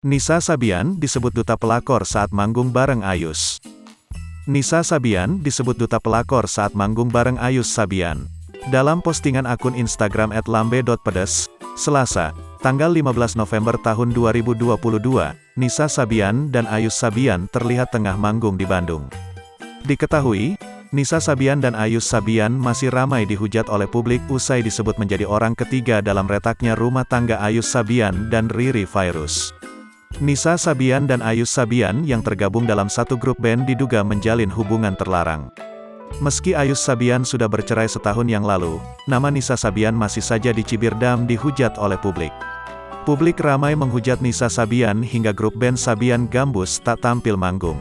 Nisa Sabian disebut duta pelakor saat manggung bareng Ayus. Nisa Sabian disebut duta pelakor saat manggung bareng Ayus Sabian. Dalam postingan akun Instagram @lambe.pedes, Selasa, tanggal 15 November tahun 2022, Nisa Sabian dan Ayus Sabian terlihat tengah manggung di Bandung. Diketahui, Nisa Sabian dan Ayus Sabian masih ramai dihujat oleh publik usai disebut menjadi orang ketiga dalam retaknya rumah tangga Ayus Sabian dan Riri Virus. Nisa Sabian dan Ayus Sabian yang tergabung dalam satu grup band diduga menjalin hubungan terlarang. Meski Ayus Sabian sudah bercerai setahun yang lalu, nama Nisa Sabian masih saja dicibir dan dihujat oleh publik. Publik ramai menghujat Nisa Sabian hingga grup band Sabian Gambus tak tampil manggung.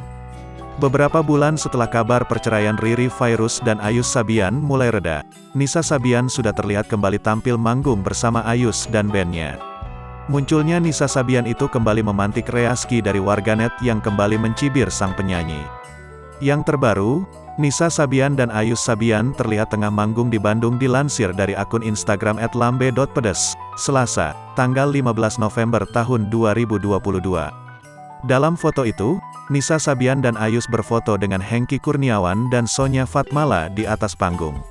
Beberapa bulan setelah kabar perceraian Riri Virus dan Ayus Sabian mulai reda, Nisa Sabian sudah terlihat kembali tampil manggung bersama Ayus dan bandnya. Munculnya Nisa Sabian itu kembali memantik reaksi dari warganet yang kembali mencibir sang penyanyi. Yang terbaru, Nisa Sabian dan Ayus Sabian terlihat tengah manggung di Bandung dilansir dari akun Instagram @lambe.pedes, Selasa, tanggal 15 November tahun 2022. Dalam foto itu, Nisa Sabian dan Ayus berfoto dengan Hengky Kurniawan dan Sonya Fatmala di atas panggung.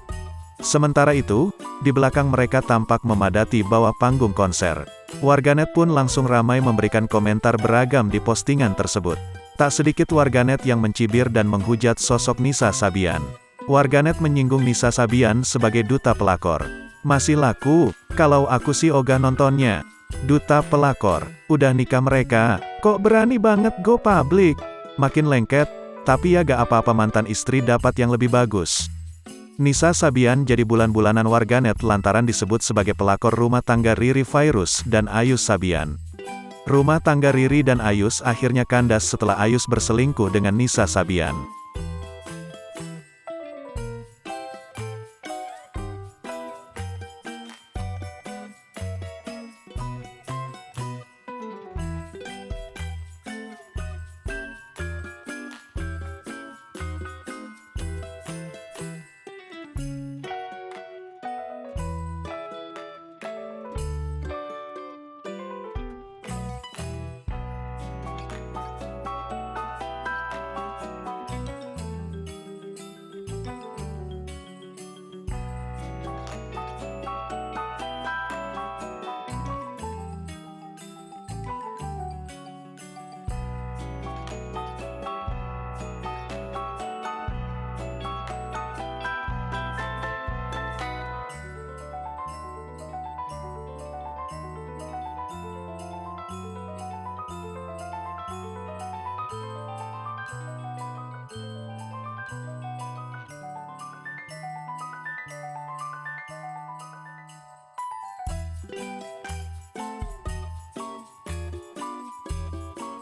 Sementara itu, di belakang mereka tampak memadati bawah panggung konser. Warganet pun langsung ramai memberikan komentar beragam di postingan tersebut. Tak sedikit warganet yang mencibir dan menghujat sosok Nisa Sabian. Warganet menyinggung Nisa Sabian sebagai duta pelakor. Masih laku, kalau aku sih ogah nontonnya. Duta pelakor, udah nikah mereka, kok berani banget go public? Makin lengket, tapi ya gak apa-apa mantan istri dapat yang lebih bagus. Nisa Sabian jadi bulan-bulanan warganet lantaran disebut sebagai pelakor rumah tangga Riri Virus dan Ayus Sabian. Rumah tangga Riri dan Ayus akhirnya kandas setelah Ayus berselingkuh dengan Nisa Sabian.